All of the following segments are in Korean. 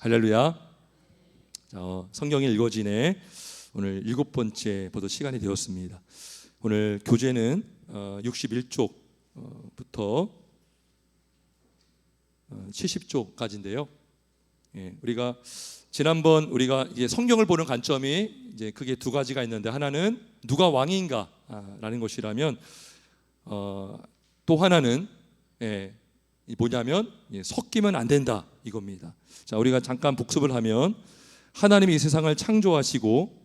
할렐루야. 성경이 읽어지네. 오늘 7번째 보도 시간이 되었습니다. 오늘 교재는 61쪽부터 70쪽까지인데요. 우리가 지난번 우리가 이제 성경을 보는 관점이 이제 크게 두 가지가 있는데, 하나는 누가 왕인가라는 것이라면, 또 하나는 뭐냐면 섞이면 안 된다 이겁니다. 자, 우리가 잠깐 복습을 하면, 하나님이 이 세상을 창조하시고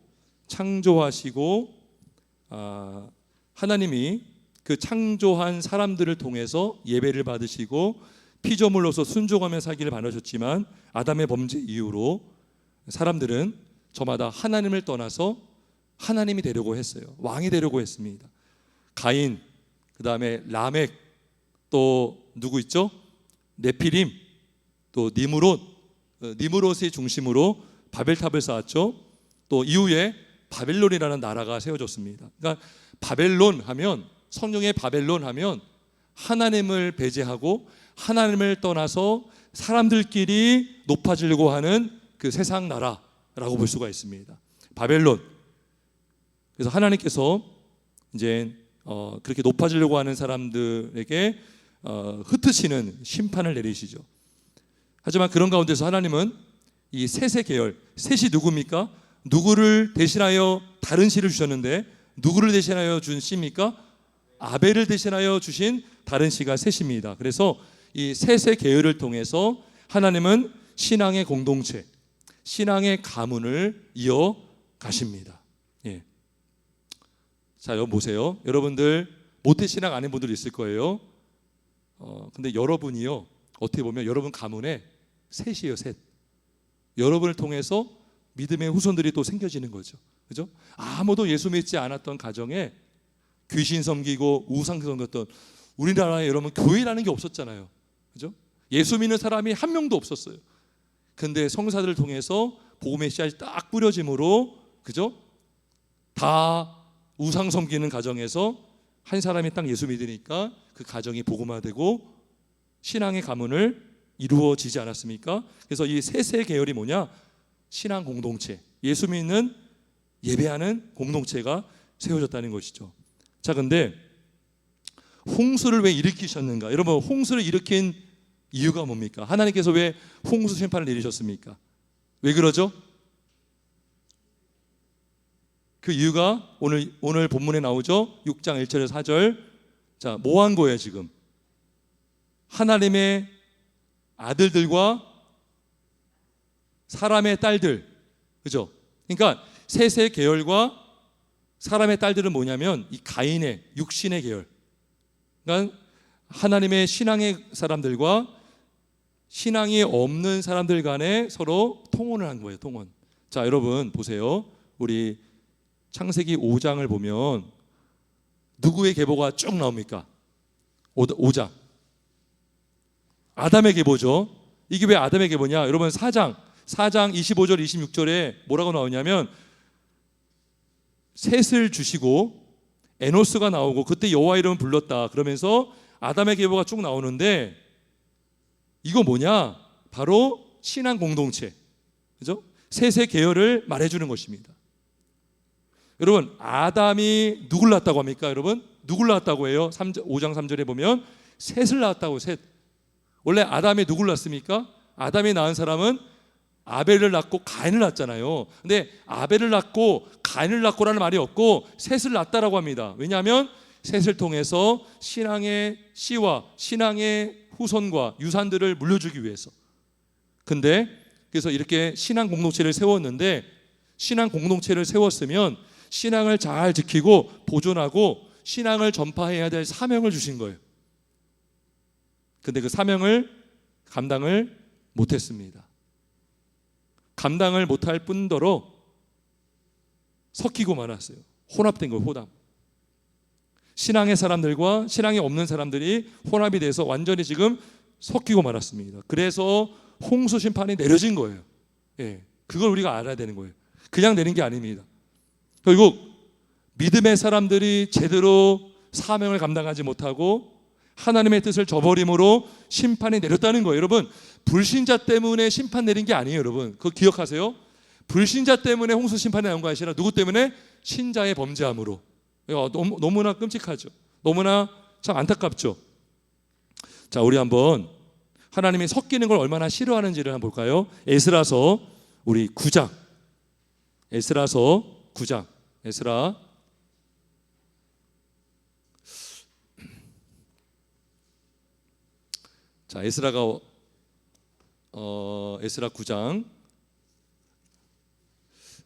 하나님이 그 창조한 사람들을 통해서 예배를 받으시고 피조물로서 순종하며 살기를 바라셨지만, 아담의 범죄 이후로 사람들은 저마다 하나님을 떠나서 하나님이 되려고 했어요. 왕이 되려고 했습니다. 가인, 그 다음에 라멕, 또 누구 있죠? 네피림, 또 니므롯의 중심으로 바벨탑을 쌓았죠. 또 이후에 바벨론이라는 나라가 세워졌습니다. 그러니까 바벨론 하면, 성경의 바벨론 하면 하나님을 배제하고 하나님을 떠나서 사람들끼리 높아지려고 하는 그 세상 나라라고 볼 수가 있습니다. 바벨론. 그래서 하나님께서 이제 그렇게 높아지려고 하는 사람들에게 흩으시는 심판을 내리시죠. 하지만 그런 가운데서 하나님은 이 셋의 계열, 셋이 누굽니까? 누구를 대신하여 다른 씨를 주셨는데, 누구를 대신하여 준 씨입니까? 아벨을 대신하여 주신 다른 씨가 셋입니다. 그래서 이 셋의 계열을 통해서 하나님은 신앙의 공동체, 신앙의 가문을 이어 가십니다. 자, 여러분 보세요. 여러분들 모태신앙 아닌 분들 있을 거예요. 근데 여러분이요, 어떻게 보면 여러분 가문에 셋이에요, 셋. 여러분을 통해서 믿음의 후손들이 또 생겨지는 거죠. 그죠? 아무도 예수 믿지 않았던 가정에 귀신 섬기고 우상 섬겼던, 우리나라에 여러분 교회라는 게 없었잖아요. 그죠? 예수 믿는 사람이 한 명도 없었어요. 근데 성사들을 통해서 복음의 씨앗이 딱 뿌려짐으로, 그죠? 다 우상 섬기는 가정에서 한 사람이 딱 예수 믿으니까 그 가정이 복음화되고 신앙의 가문을 이루어지지 않았습니까? 그래서 이 셋의 계열이 뭐냐? 신앙 공동체, 예수 믿는 예배하는 공동체가 세워졌다는 것이죠. 자, 근데 홍수를 왜 일으키셨는가? 여러분, 홍수를 일으킨 이유가 뭡니까? 하나님께서 왜 홍수 심판을 내리셨습니까? 왜 그러죠? 그 이유가 오늘 본문에 나오죠. 6장 1절에서 4절. 자, 뭐 한 거예요 지금? 하나님의 아들들과 사람의 딸들, 그죠? 그러니까 셋의 계열과 사람의 딸들은 뭐냐면 이 가인의 육신의 계열, 그러니까 하나님의 신앙의 사람들과 신앙이 없는 사람들 간에 서로 통혼을 한 거예요. 통혼. 자, 여러분 보세요. 우리 창세기 5장을 보면 누구의 계보가 쭉 나옵니까? 5장. 아담의 계보죠. 이게 왜 아담의 계보냐? 여러분 4장 25절 26절에 뭐라고 나오냐면, 셋을 주시고 에노스가 나오고 그때 여호와 이름을 불렀다 그러면서 아담의 계보가 쭉 나오는데, 이거 뭐냐? 바로 신앙 공동체, 그죠? 셋의 계열을 말해주는 것입니다. 여러분, 아담이 누굴 낳았다고 합니까? 여러분, 누굴 낳았다고 해요? 5장 3절에 보면 셋을 낳았다고. 셋. 원래 아담이 누굴 낳았습니까? 아담이 낳은 사람은 아벨을 낳고 가인을 낳았잖아요. 근데 아벨을 낳고 가인을 낳고라는 말이 없고 셋을 낳았다라고 합니다. 왜냐하면 셋을 통해서 신앙의 씨와 신앙의 후손과 유산들을 물려주기 위해서. 근데 그래서 이렇게 신앙 공동체를 세웠는데, 신앙 공동체를 세웠으면 신앙을 잘 지키고 보존하고 신앙을 전파해야 될 사명을 주신 거예요. 근데 그 사명을 감당을 못했습니다. 감당을 못할 뿐더러 섞이고 말았어요. 혼합된 거예요. 혼합. 신앙의 사람들과 신앙이 없는 사람들이 혼합이 돼서 완전히 지금 섞이고 말았습니다. 그래서 홍수 심판이 내려진 거예요. 그걸 우리가 알아야 되는 거예요. 그냥 내린 게 아닙니다. 결국 믿음의 사람들이 제대로 사명을 감당하지 못하고 하나님의 뜻을 저버림으로 심판이 내렸다는 거예요. 여러분, 불신자 때문에 심판 내린 게 아니에요. 여러분, 그거 기억하세요. 불신자 때문에 홍수 심판이 나온 거 아시나? 누구 때문에? 신자의 범죄함으로. 너무나 끔찍하죠. 너무나 참 안타깝죠. 자, 우리 한번 하나님이 섞이는 걸 얼마나 싫어하는지를 한번 볼까요? 에스라서 우리 9장. 에스라서 9장. 에스라. 자, 에스라 9장.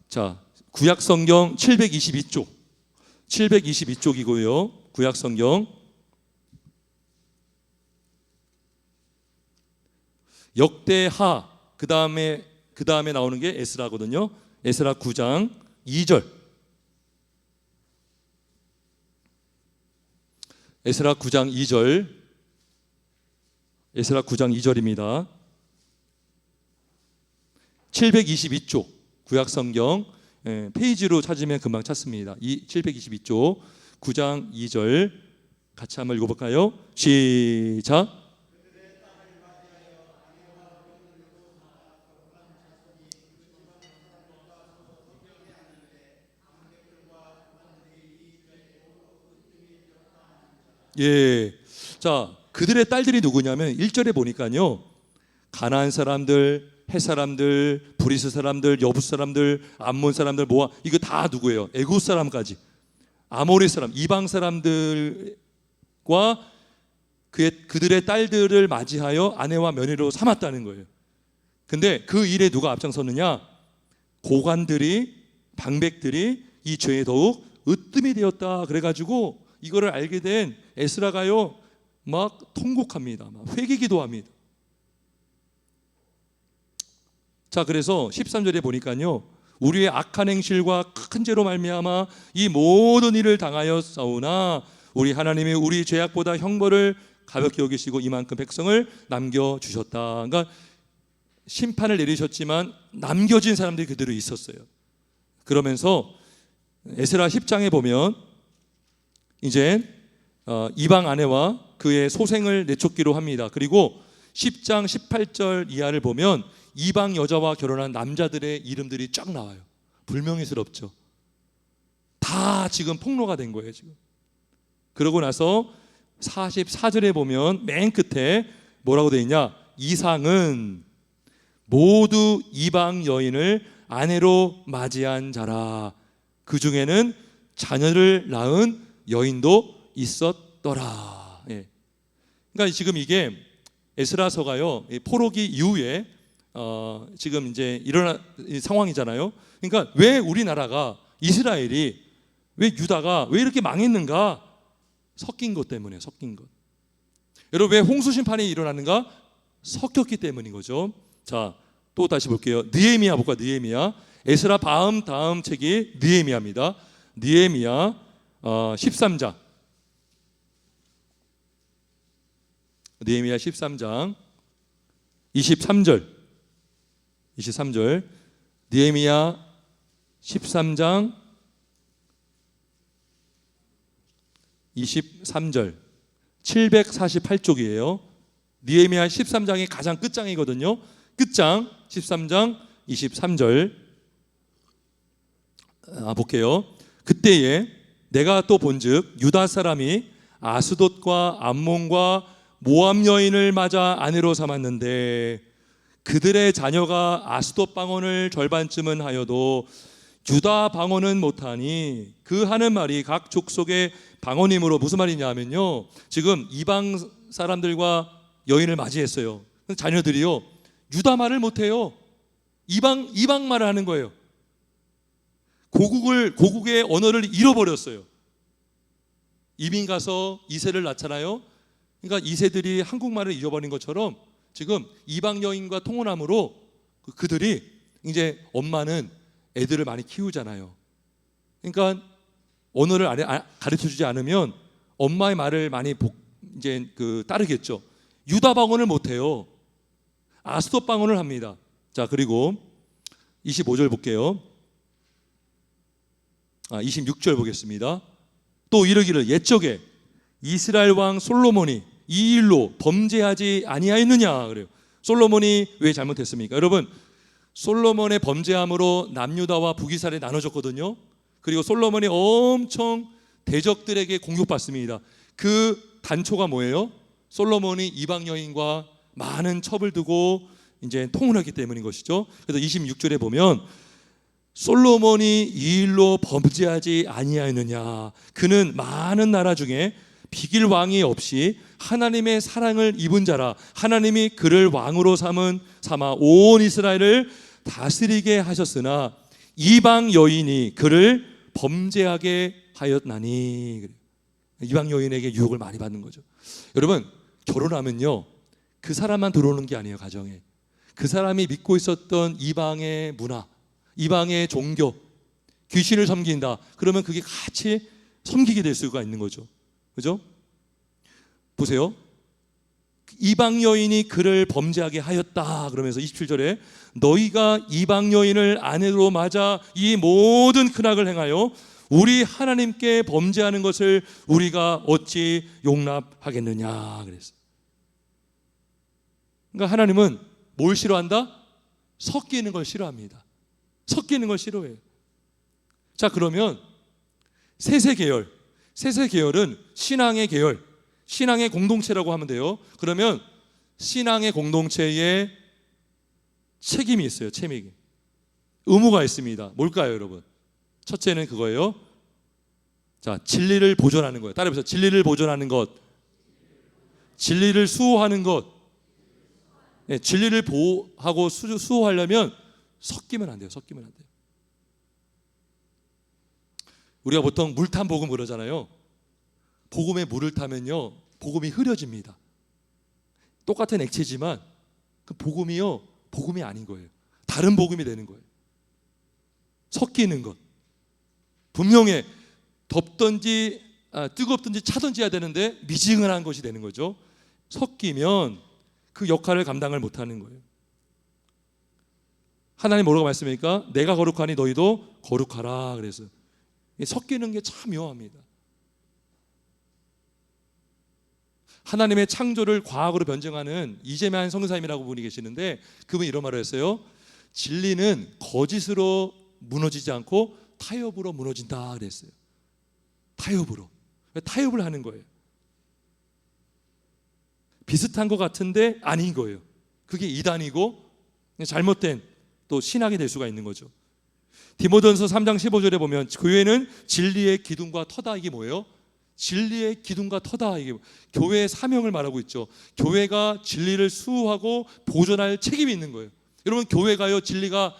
자, 구약 성경 722쪽. 722쪽이고요. 구약 성경. 역대하 그다음에 나오는 게 에스라거든요. 에스라 9장 2절. 에스라 9장 2절. 에스라 9장 2절입니다. 722쪽 구약 성경 페이지로 찾으면 금방 찾습니다. 722쪽 9장 2절 같이 한번 읽어볼까요? 시작. 예, 자, 그들의 딸들이 누구냐면 1절에 보니까요, 가나안 사람들, 헷 사람들, 브리스 사람들, 여부 사람들, 암몬 사람들, 모아, 이거 다 누구예요? 애굽 사람까지, 아모리 사람, 이방 사람들과 그들의 딸들을 맞이하여 아내와 며느리로 삼았다는 거예요. 근데 그 일에 누가 앞장섰느냐? 고관들이, 방백들이 이 죄에 더욱 으뜸이 되었다. 그래가지고 이거를 알게 된 에스라가요, 막 통곡합니다. 막 회개기도합니다. 자, 그래서 13절에 보니까요, 우리의 악한 행실과 큰 죄로 말미암아 이 모든 일을 당하였사오나 우리 하나님이 우리 죄악보다 형벌을 가볍게 여기시고 이만큼 백성을 남겨주셨다. 그러니까 심판을 내리셨지만 남겨진 사람들이 그대로 있었어요. 그러면서 에스라 10장에 보면 이제 이방 아내와 그의 소생을 내쫓기로 합니다. 그리고 10장 18절 이하를 보면 이방 여자와 결혼한 남자들의 이름들이 쫙 나와요. 불명예스럽죠. 다 지금 폭로가 된 거예요, 지금. 그러고 나서 44절에 보면 맨 끝에 뭐라고 되어 있냐? 이상은 모두 이방 여인을 아내로 맞이한 자라. 그 중에는 자녀를 낳은 여인도 있었더라. 예. 그러니까 지금 이게 에스라서가요, 포로기 이후에 지금 이제 일어난 상황이잖아요. 그러니까 왜 우리나라가, 이스라엘이, 왜 유다가 왜 이렇게 망했는가? 섞인 것 때문에, 섞인 것. 여러분, 왜 홍수 심판이 일어나는가? 섞였기 때문인 거죠. 자, 또 다시 볼게요. 느헤미야 볼까? 느헤미야. 에스라 다음 책이 느헤미야입니다. 느헤미야 13장. 느헤미야 13장 23절. 느헤미야 13장 23절. 748쪽이에요. 느헤미야 13장이 가장 끝장이거든요. 끝장 13장 23절. 볼게요. 그때에 내가 또 본즉 유다 사람이 아스돗과 암몬과 모압 여인을 맞아 아내로 삼았는데 그들의 자녀가 아스돗 방언을 절반쯤은 하여도 유다 방언은 못하니 그 하는 말이 각 족속의 방언이므로. 무슨 말이냐면요, 지금 이방 사람들과 여인을 맞이했어요. 자녀들이요, 유다 말을 못해요. 이방 말을 하는 거예요. 고국의 언어를 잃어버렸어요. 이민 가서 2세를 낳잖아요. 그러니까 2세들이 한국말을 잃어버린 것처럼 지금 이방 여인과 통혼함으로 그들이 이제 엄마는 애들을 많이 키우잖아요. 그러니까 언어를 가르쳐주지 않으면 엄마의 말을 많이 이제 따르겠죠. 유다 방언을 못해요. 아스돗 방언을 합니다. 자, 그리고 25절 볼게요. 26절 보겠습니다. 또 이르기를 옛적에 이스라엘 왕 솔로몬이 이 일로 범죄하지 아니하였느냐 그래요. 솔로몬이 왜 잘못했습니까? 여러분, 솔로몬의 범죄함으로 남유다와 북이스라엘이 나눠졌거든요. 그리고 솔로몬이 엄청 대적들에게 공격받습니다. 그 단초가 뭐예요? 솔로몬이 이방 여인과 많은 첩을 두고 이제 통혼하기 때문인 것이죠. 그래서 26절에 보면 솔로몬이 이 일로 범죄하지 아니하였느냐, 그는 많은 나라 중에 비길 왕이 없이 하나님의 사랑을 입은 자라, 하나님이 그를 왕으로 삼아 온 이스라엘을 다스리게 하셨으나 이방 여인이 그를 범죄하게 하였나니. 이방 여인에게 유혹을 많이 받는 거죠. 여러분, 결혼하면요 그 사람만 들어오는 게 아니에요. 가정에 그 사람이 믿고 있었던 이방의 문화, 이방의 종교, 귀신을 섬긴다 그러면 그게 같이 섬기게 될 수가 있는 거죠. 그죠? 보세요. 이방 여인이 그를 범죄하게 하였다 그러면서 27절에 너희가 이방 여인을 아내로 맞아 이 모든 큰악을 행하여 우리 하나님께 범죄하는 것을 우리가 어찌 용납하겠느냐 그랬어요. 그러니까 하나님은 뭘 싫어한다? 섞이는 걸 싫어합니다. 섞이는 걸 싫어해요. 자, 그러면 세세계열, 세세계열은 신앙의 계열, 신앙의 공동체라고 하면 돼요. 그러면 신앙의 공동체에 책임이 있어요. 책임이, 의무가 있습니다. 뭘까요, 여러분? 첫째는 그거예요. 자, 진리를 보존하는 거예요. 따라해보세요. 진리를 보존하는 것, 진리를 수호하는 것. 네, 진리를 보호하고 수호하려면 섞이면 안 돼요. 섞이면 안 돼요. 우리가 보통 물탄 복음 그러잖아요. 복음에 물을 타면요 복음이 흐려집니다. 똑같은 액체지만 그 복음이요 복음이 아닌 거예요. 다른 복음이 되는 거예요. 섞이는 것. 분명히 덥든지 뜨겁든지 차든지 해야 되는데 미지근한 것이 되는 거죠. 섞이면 그 역할을 감당을 못하는 거예요. 하나님 뭐라고 말씀합니까? 내가 거룩하니 너희도 거룩하라. 그래서 섞이는 게 참 묘합니다. 하나님의 창조를 과학으로 변증하는 이재만 성사님이라고 분이 계시는데 그분이 이런 말을 했어요. 진리는 거짓으로 무너지지 않고 타협으로 무너진다 그랬어요. 타협으로. 타협을 하는 거예요. 비슷한 것 같은데 아닌 거예요. 그게 이단이고 잘못된 또 신학이 될 수가 있는 거죠. 디모데전서 3장 15절에 보면 교회는 진리의 기둥과 터다. 이게 뭐예요? 진리의 기둥과 터다. 이게 교회의 사명을 말하고 있죠. 교회가 진리를 수호하고 보존할 책임이 있는 거예요. 여러분, 교회가요 진리가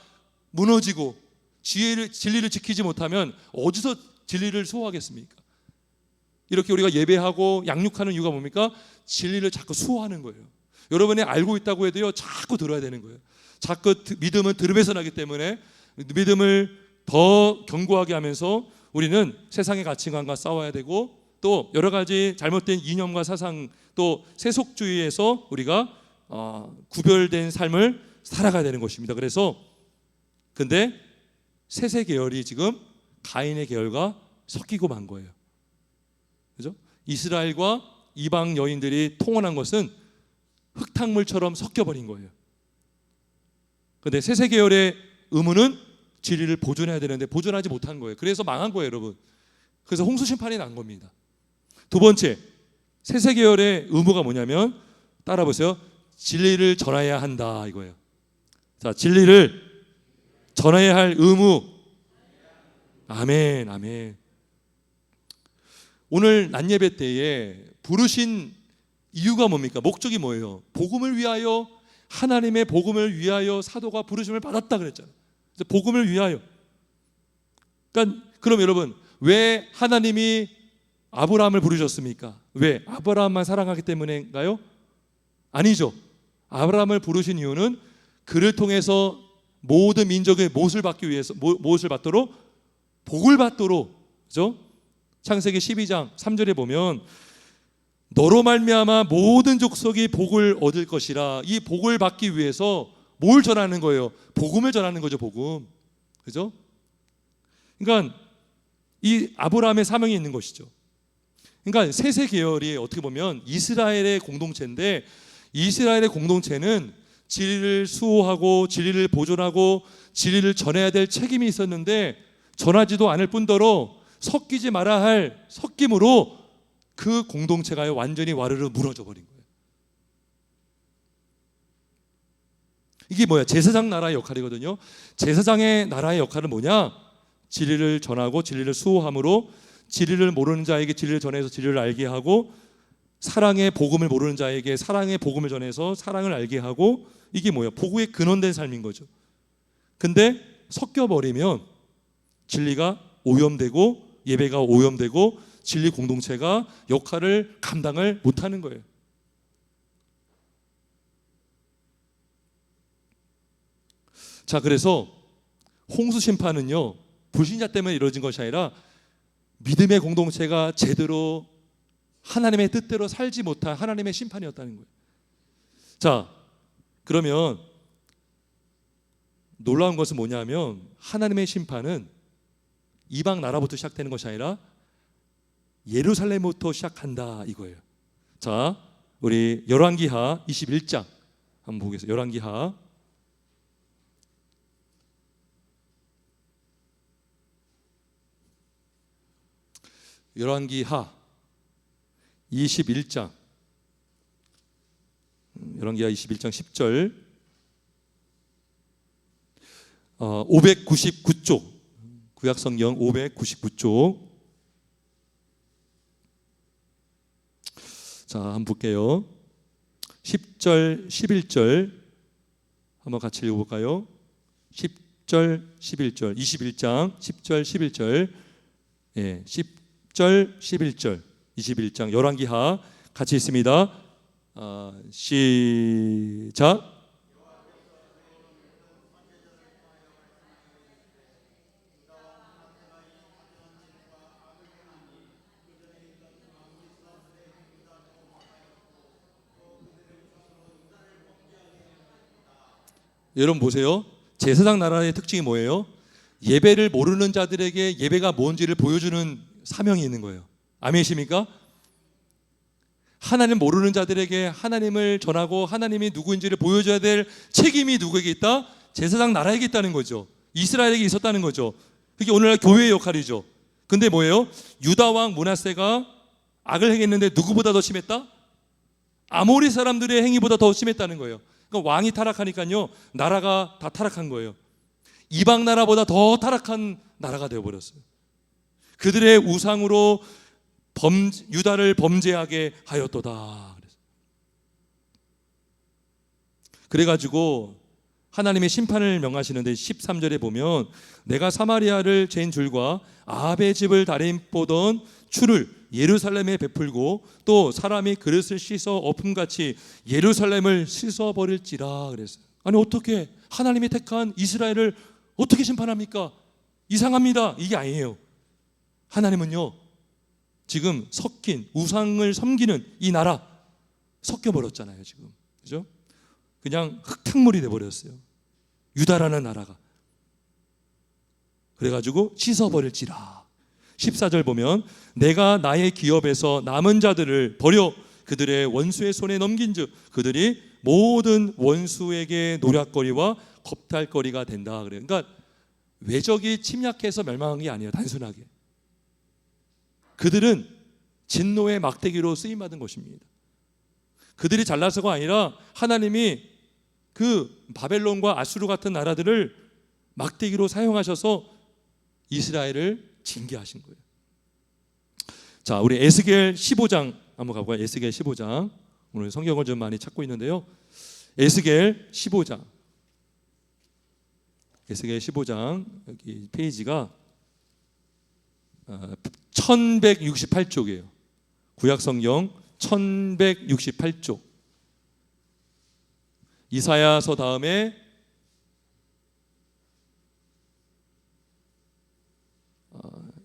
무너지고 진리를 지키지 못하면 어디서 진리를 수호하겠습니까? 이렇게 우리가 예배하고 양육하는 이유가 뭡니까? 진리를 자꾸 수호하는 거예요. 여러분이 알고 있다고 해도요 자꾸 들어야 되는 거예요. 자꾸 믿음은 들음에서 나기 때문에 믿음을 더 견고하게 하면서 우리는 세상의 가치관과 싸워야 되고 또 여러 가지 잘못된 이념과 사상 또 세속주의에서 우리가 구별된 삶을 살아가야 되는 것입니다. 그래서 근데 세세 계열이 지금 가인의 계열과 섞이고 만 거예요. 그죠? 이스라엘과 이방 여인들이 통혼한 것은 흙탕물처럼 섞여버린 거예요. 그런데 세세 계열의 의무는 진리를 보존해야 되는데 보존하지 못한 거예요. 그래서 망한 거예요, 여러분. 그래서 홍수 심판이 난 겁니다. 두 번째, 세세 계열의 의무가 뭐냐면 따라 보세요. 진리를 전해야 한다 이거예요. 자, 진리를 전해야 할 의무. 아멘, 아멘. 오늘 낮예배 때에 부르신 이유가 뭡니까? 목적이 뭐예요? 복음을 위하여, 하나님의 복음을 위하여 사도가 부르심을 받았다 그랬잖아요. 복음을 위하여. 그러니까 그럼 여러분, 왜 하나님이 아브라함을 부르셨습니까? 왜? 아브라함만 사랑하기 때문인가요? 아니죠. 아브라함을 부르신 이유는 그를 통해서 모든 민족의 무엇을 받기 위해서, 무엇을 받도록? 복을 받도록. 그죠? 창세기 12장 3절에 보면 너로 말미암아 모든 족속이 복을 얻을 것이라. 이 복을 받기 위해서 뭘 전하는 거예요? 복음을 전하는 거죠. 복음. 그죠? 그러니까 이 아브라함의 사명이 있는 것이죠. 그러니까 셋의 계열이 어떻게 보면 이스라엘의 공동체인데, 이스라엘의 공동체는 진리를 수호하고 진리를 보존하고 진리를 전해야 될 책임이 있었는데 전하지도 않을 뿐더러 섞이지 말아야 할 섞임으로 그 공동체가 완전히 와르르 무너져 버린 거예요. 이게 뭐야? 제사장 나라의 역할이거든요. 제사장의 나라의 역할은 뭐냐? 진리를 전하고 진리를 수호함으로 진리를 모르는 자에게 진리를 전해서 진리를 알게 하고, 사랑의 복음을 모르는 자에게 사랑의 복음을 전해서 사랑을 알게 하고, 이게 뭐야? 복음의 근원된 삶인 거죠. 근데 섞여버리면 진리가 오염되고 예배가 오염되고 진리 공동체가 역할을 감당을 못하는 거예요. 자, 그래서 홍수 심판은요, 불신자 때문에 이루어진 것이 아니라 믿음의 공동체가 제대로 하나님의 뜻대로 살지 못한 하나님의 심판이었다는 거예요. 자, 그러면 놀라운 것은 뭐냐면 하나님의 심판은 이방 나라부터 시작되는 것이 아니라 예루살렘부터 시작한다 이거예요. 자, 우리 열왕기하 21장 한번 보겠습니다. 열왕기하 열왕기하 21장 열왕기하 21장 10절 599쪽 구약성경 599쪽. 자, 한번 볼게요. 10절 11절 한번 같이 읽어볼까요? 10절 11절 21장 10절 11절 예, 10절 11절 21장 열왕기하 같이 있습니다. 시작. 여러분 보세요. 제사장 나라의 특징이 뭐예요? 예배를 모르는 자들에게 예배가 뭔지를 보여주는 사명이 있는 거예요. 아멘이십니까? 하나님 모르는 자들에게 하나님을 전하고 하나님이 누구인지를 보여줘야 될 책임이 누구에게 있다? 제사장 나라에게 있다는 거죠. 이스라엘에게 있었다는 거죠. 그게 오늘날 교회의 역할이죠. 근데 뭐예요? 유다 왕 므낫세가 악을 행했는데 누구보다 더 심했다? 아모리 사람들의 행위보다 더 심했다는 거예요. 그러니까 왕이 타락하니까요, 나라가 다 타락한 거예요. 이방 나라보다 더 타락한 나라가 되어버렸어요. 그들의 우상으로 유다를 범죄하게 하였도다. 그래가지고 하나님의 심판을 명하시는데 13절에 보면 내가 사마리아를 죄인 줄과 아합의 집을 다림보던 추를 예루살렘에 베풀고 또 사람이 그릇을 씻어 엎음같이 예루살렘을 씻어버릴지라 그랬어요. 아니 어떻게 하나님이 택한 이스라엘을 어떻게 심판합니까? 이상합니다. 이게 아니에요. 하나님은요, 지금 섞인 우상을 섬기는 이 나라 섞여버렸잖아요. 지금 그죠? 그냥 흙탕물이 돼버렸어요. 유다라는 나라가. 그래가지고 씻어버릴지라. 14절 보면 내가 나의 기업에서 남은 자들을 버려 그들의 원수의 손에 넘긴즉 그들이 모든 원수에게 노략거리와 겁탈거리가 된다 그래요. 그러니까 외적이 침략해서 멸망한 게 아니에요. 단순하게 그들은 진노의 막대기로 쓰임받은 것입니다. 그들이 잘나서가 아니라 하나님이 그 바벨론과 아수르 같은 나라들을 막대기로 사용하셔서 이스라엘을 징계하신 거예요. 자, 우리 에스겔 15장 한번 가볼까요? 에스겔 15장. 오늘 성경을 좀 많이 찾고 있는데요. 에스겔 15장. 에스겔 15장 여기 페이지가 1168쪽이에요. 구약성경 1168쪽. 이사야서 다음에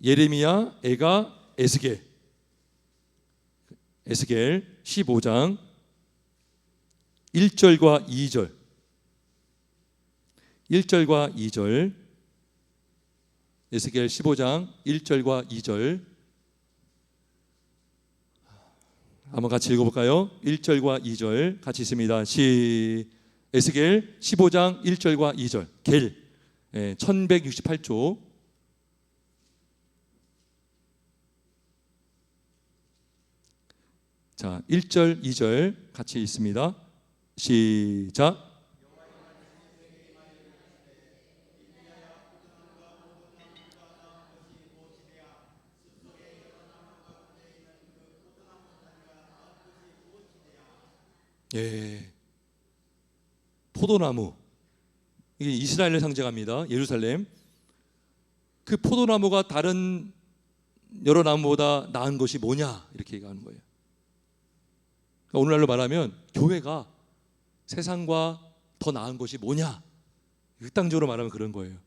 예레미야, 에가, 에스겔. 에스겔 15장 1절과 2절. 1절과 2절. 에스겔 15장 1절과 2절. 한번 같이 읽어볼까요? 1절과 2절 같이 있습니다. 에스겔 15장 1절과 2절 겔 1168조. 자, 1절 2절 같이 있습니다. 시작. 예, 포도나무, 이게 이스라엘을 상징합니다. 예루살렘. 그 포도나무가 다른 여러 나무보다 나은 것이 뭐냐, 이렇게 얘기하는 거예요. 그러니까 오늘날로 말하면 교회가 세상과 더 나은 것이 뭐냐, 극단적으로 말하면 그런 거예요.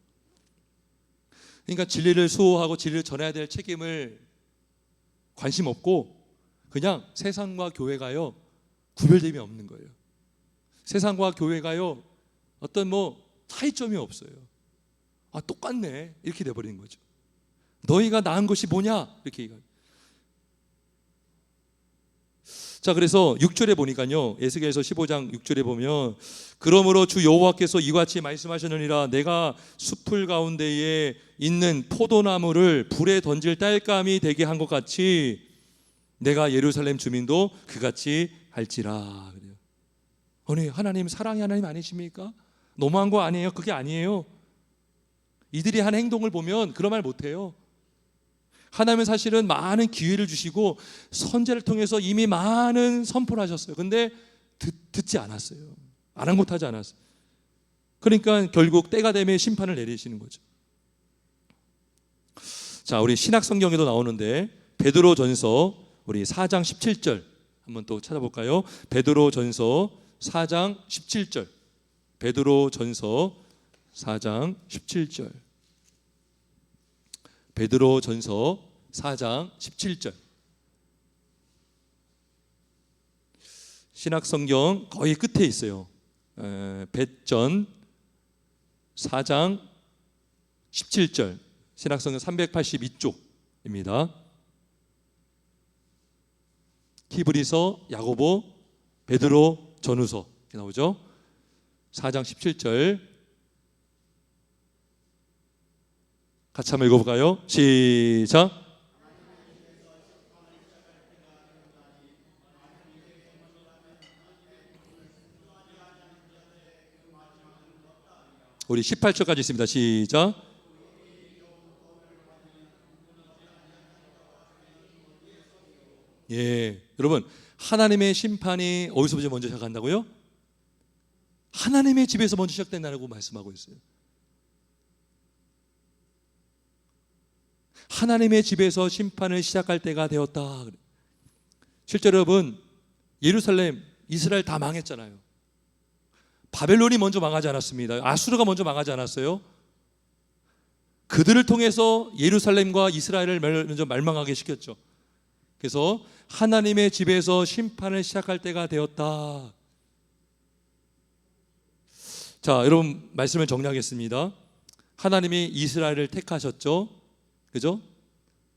그러니까 진리를 수호하고 진리를 전해야 될 책임을 관심 없고 그냥 세상과 교회가요 구별됨이 없는 거예요. 세상과 교회가요 어떤 차이점이 없어요. 아, 똑같네, 이렇게 돼버리는 거죠. 너희가 나은 것이 뭐냐, 이렇게 얘기해요. 자, 그래서 6절에 보니까요, 에스겔서 15장 6절에 보면, 그러므로 주 여호와께서 이와 같이 말씀하셨느니라, 내가 숲풀 가운데에 있는 포도나무를 불에 던질 딸감이 되게 한 것 같이 내가 예루살렘 주민도 그같이 할지라. 그래요. 아니, 하나님 사랑의 하나님 아니십니까? 너무한 거 아니에요? 그게 아니에요. 이들이 한 행동을 보면 그런 말 못해요. 하나님은 사실은 많은 기회를 주시고 선제를 통해서 이미 많은 선포를 하셨어요. 근데 듣지 않았어요. 아랑곳하지 않았어요. 그러니까 결국 때가 되면 심판을 내리시는 거죠. 자, 우리 신약 성경에도 나오는데 베드로전서 우리 4장 17절 한번 또 찾아볼까요? 베드로전서 4장 17절. 베드로전서 4장 17절. 베드로전서 4장 17절. 신약성경 거의 끝에 있어요. 베전 4장 17절. 신약성경 382쪽입니다. 히브리서, 야고보, 베드로, 전후서 이렇게 나오죠. 4장 17절 같이 한번 읽어볼까요? 시작. 우리 18절까지 있습니다. 시작. 예, 여러분, 하나님의 심판이 어디서 먼저 시작한다고요? 하나님의 집에서 먼저 시작된다고 말씀하고 있어요. 하나님의 집에서 심판을 시작할 때가 되었다. 실제로 여러분, 예루살렘, 이스라엘 다 망했잖아요. 바벨론이 먼저 망하지 않았습니다. 아수르가 먼저 망하지 않았어요. 그들을 통해서 예루살렘과 이스라엘을 먼저 멸망하게 시켰죠. 그래서 하나님의 집에서 심판을 시작할 때가 되었다. 자, 여러분, 말씀을 정리하겠습니다. 하나님이 이스라엘을 택하셨죠. 그죠?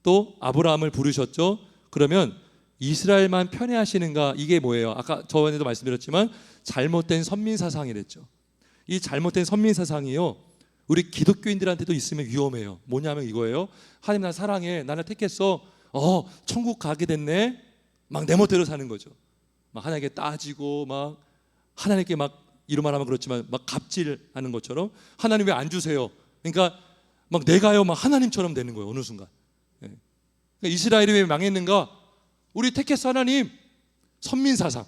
또 아브라함을 부르셨죠. 그러면 이스라엘만 편애하시는가? 이게 뭐예요? 아까 저번에도 말씀드렸지만 잘못된 선민사상이랬죠. 이 잘못된 선민사상이요, 우리 기독교인들한테도 있으면 위험해요. 뭐냐면 이거예요. 하나님 나 사랑해, 나를 택했어, 천국 가게 됐네, 막 내 멋대로 사는 거죠. 막 하나님께 따지고, 막 하나님께 막 이런 말 하면 그렇지만 막 갑질하는 것처럼, 하나님 왜 안 주세요? 그러니까 막 내가요 막 하나님처럼 되는 거예요. 어느 순간. 그러니까 이스라엘이 왜 망했는가? 우리 택했어 하나님. 선민사상.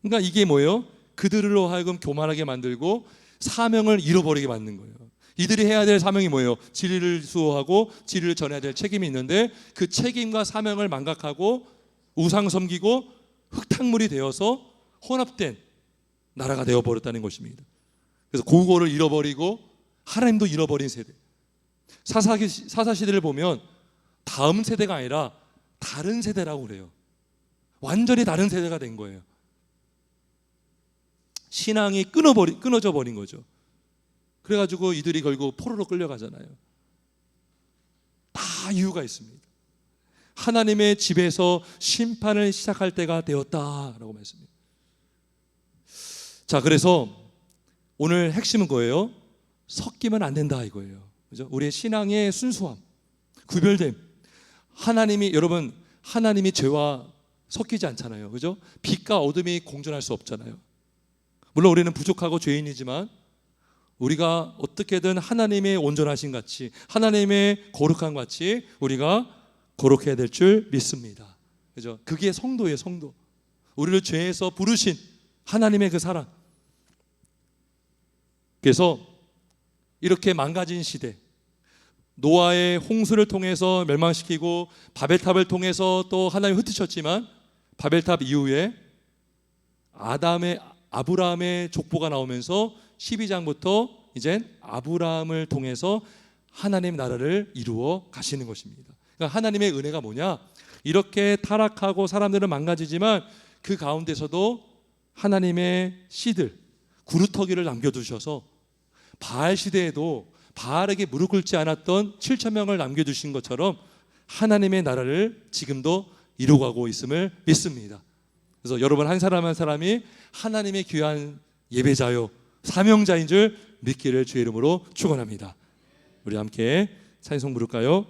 그러니까 이게 뭐예요? 그들로 하여금 교만하게 만들고 사명을 잃어버리게 만든 거예요. 이들이 해야 될 사명이 뭐예요? 진리를 수호하고 진리를 전해야 될 책임이 있는데, 그 책임과 사명을 망각하고 우상 섬기고 흙탕물이 되어서 혼합된 나라가 되어버렸다는 것입니다. 그래서 고거를 잃어버리고 하나님도 잃어버린 세대. 사사시대를 보면 다음 세대가 아니라 다른 세대라고 그래요. 완전히 다른 세대가 된 거예요. 신앙이 끊어져 버린 거죠. 그래가지고 이들이 결국 포로로 끌려가잖아요. 다 이유가 있습니다. 하나님의 집에서 심판을 시작할 때가 되었다라고 말씀합니다. 자, 그래서 오늘 핵심은 뭐예요? 섞이면 안 된다 이거예요. 그죠? 우리의 신앙의 순수함, 구별됨. 하나님이, 여러분, 하나님이 죄와 섞이지 않잖아요. 그죠? 빛과 어둠이 공존할 수 없잖아요. 물론 우리는 부족하고 죄인이지만 우리가 어떻게든 하나님의 온전하신 같이, 하나님의 거룩한 같이 우리가 거룩해야 될 줄 믿습니다. 그죠? 그게 성도예요, 성도. 우리를 죄에서 부르신 하나님의 그 사랑. 그래서 이렇게 망가진 시대, 노아의 홍수를 통해서 멸망시키고 바벨탑을 통해서 또 하나님 흩으셨지만, 바벨탑 이후에 아브라함의 족보가 나오면서 12장부터 이젠 아브라함을 통해서 하나님 나라를 이루어 가시는 것입니다. 그러니까 하나님의 은혜가 뭐냐? 이렇게 타락하고 사람들은 망가지지만 그 가운데서도 하나님의 씨들, 구루터기를 남겨두셔서 바알 시대에도 바알에게 무릎 꿇지 않았던 7,000명을 남겨두신 것처럼 하나님의 나라를 지금도 이루어가고 있음을 믿습니다. 그래서 여러분 한 사람 한 사람이 하나님의 귀한 예배자요, 사명자인 줄 믿기를 주의 이름으로 축원합니다. 우리 함께 찬송 부를까요?